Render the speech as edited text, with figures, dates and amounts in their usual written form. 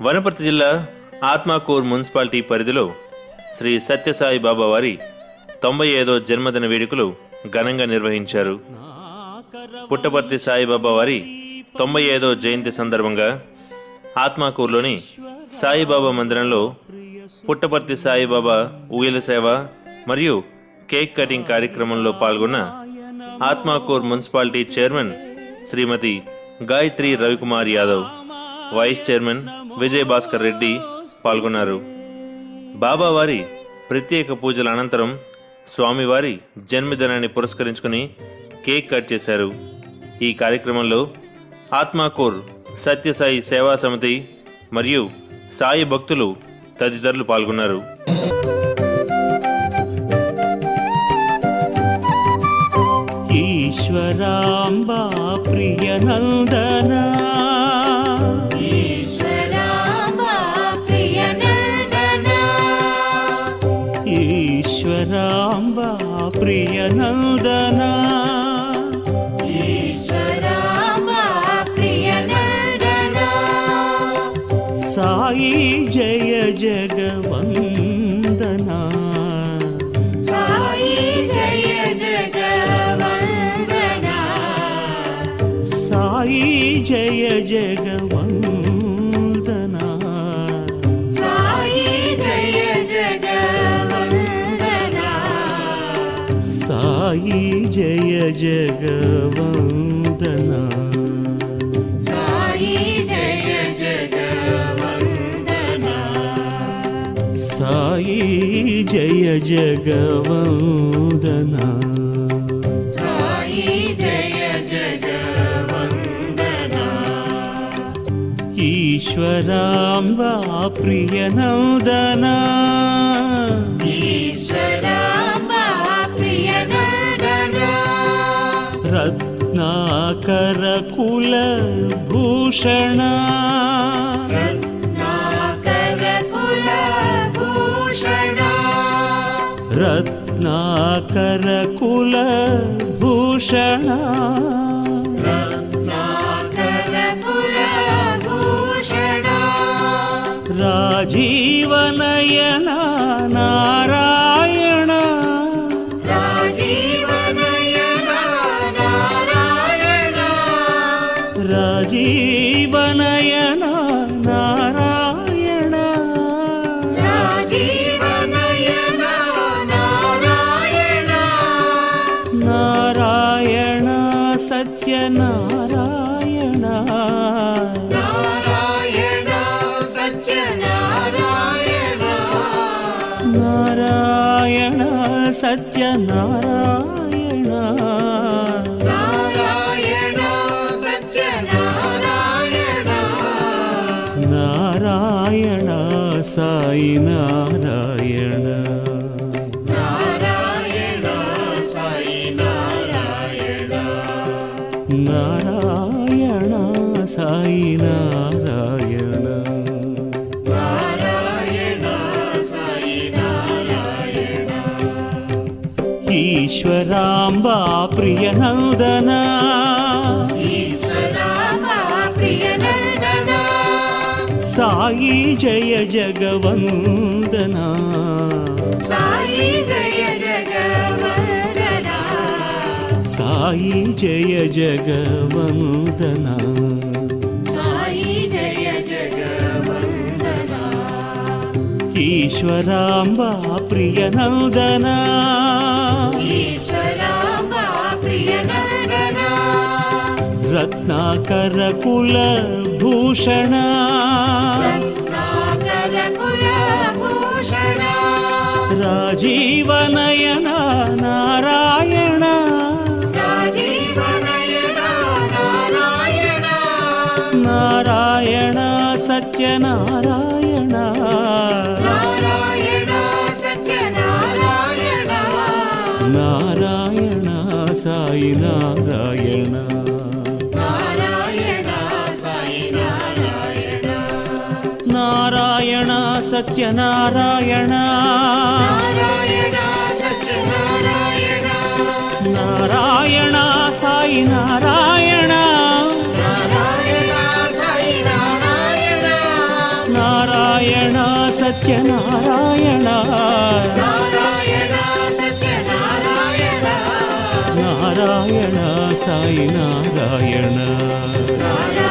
వనపర్తి జిల్లా ఆత్మకూరు మున్సిపాలిటీ పరిధిలో శ్రీ సత్యసాయి బాబా వారి 95వ జన్మదిన వేడుకలు ఘనంగా నిర్వహించారు. పుట్టపర్తి సాయిబాబా వారి 95వ జయంతి సందర్భంగా ఆత్మకూరులోని సాయిబాబా మందిరంలో పుట్టపర్తి సాయిబాబా ఊయల సేవ మరియు కేక్ కటింగ్ కార్యక్రమంలో పాల్గొన్న ఆత్మకూరు మున్సిపాలిటీ చైర్మన్ శ్రీమతి గాయత్రి రవికుమార్ యాదవ్, వైస్ చైర్మన్ విజయ్ భాస్కర్ రెడ్డి పాల్గొన్నారు. బాబావారి ప్రత్యేక పూజల అనంతరం స్వామివారి జన్మదినాన్ని పురస్కరించుకుని కేక్ కట్ చేశారు. ఈ కార్యక్రమంలో ఆత్మకూరు సత్యసాయి సేవా సమితి మరియు సాయి భక్తులు తదితరులు పాల్గొన్నారు. ఈశ్వరాంబా ప్రియనందన, ఈశ్వరాంబా ప్రియనందన, ఈశ్వరాంబా ప్రియనందన, ఈశ్వరాంబా ప్రియనందన, సాయి జయ జగవందన, సాయి జయ జగవందన, సాయి జయ జగవందన, సాయి జయ జగవందన, సాయి జయ జగవందన, సాయి జయ జగవందన, సాయి జయ జగవందన, సాయి జయ జగవందన, ఈశ్వరాంబా ప్రియనందన, ఈశ్వరాంబా ప్రియనందన, రత్నాకర కుల భూషణ, రత్నాకర కుల భూషణ, రత్నాకర కుల భూషణ, రత్నాకర కుల భూషణ, రాజీవనయన నారాయణ, రాజీవనయన నారాయణ, రాజీవనయన నారాయణ, రాజీవనయన నారాయణ, నారాయణ సత్యనారాయణ, నారాయణ సత్యనారాయణ, నారాయణ సత్యనారాయణ, నారాయణ సత్యనారాయణ, నారాయణ సాయి నారాయణ, నారాయణ సాయి నారాయణ, నారాయణ సాయి నారాయణ, నారాయణ సాయి నారాయణ, ఈశ్వరాంబా ప్రియనందన, ఈశ్వరాంబా ప్రియనందన, సాయి జయ జగవందన, సాయి జయ జగవందన, సాయి జయ జగవందన, సాయి జయ జగవందన, ఈశ్వరాంబా ప్రియనందన, ఈశ్వరాంబా ప్రియనందన, రత్నాకర కుల భూషణ, రత్నాకర కుల భూషణ, రాజీవనయన నారాయణ, రాజీవనయన నారాయణ, నారాయణ సత్యనారాయణ, నారాయణ సత్యనారాయణ, నారాయణ సాయి నారాయణ, నారాయణ సాయి నారాయణ, నారాయణ సత్యనారాయణ, నారాయణ సత్యనారాయణ, నారాయణ సాయి నారాయణ, నారాయణ సాయి నారాయణ, సాయి నారాయణ నారాయణ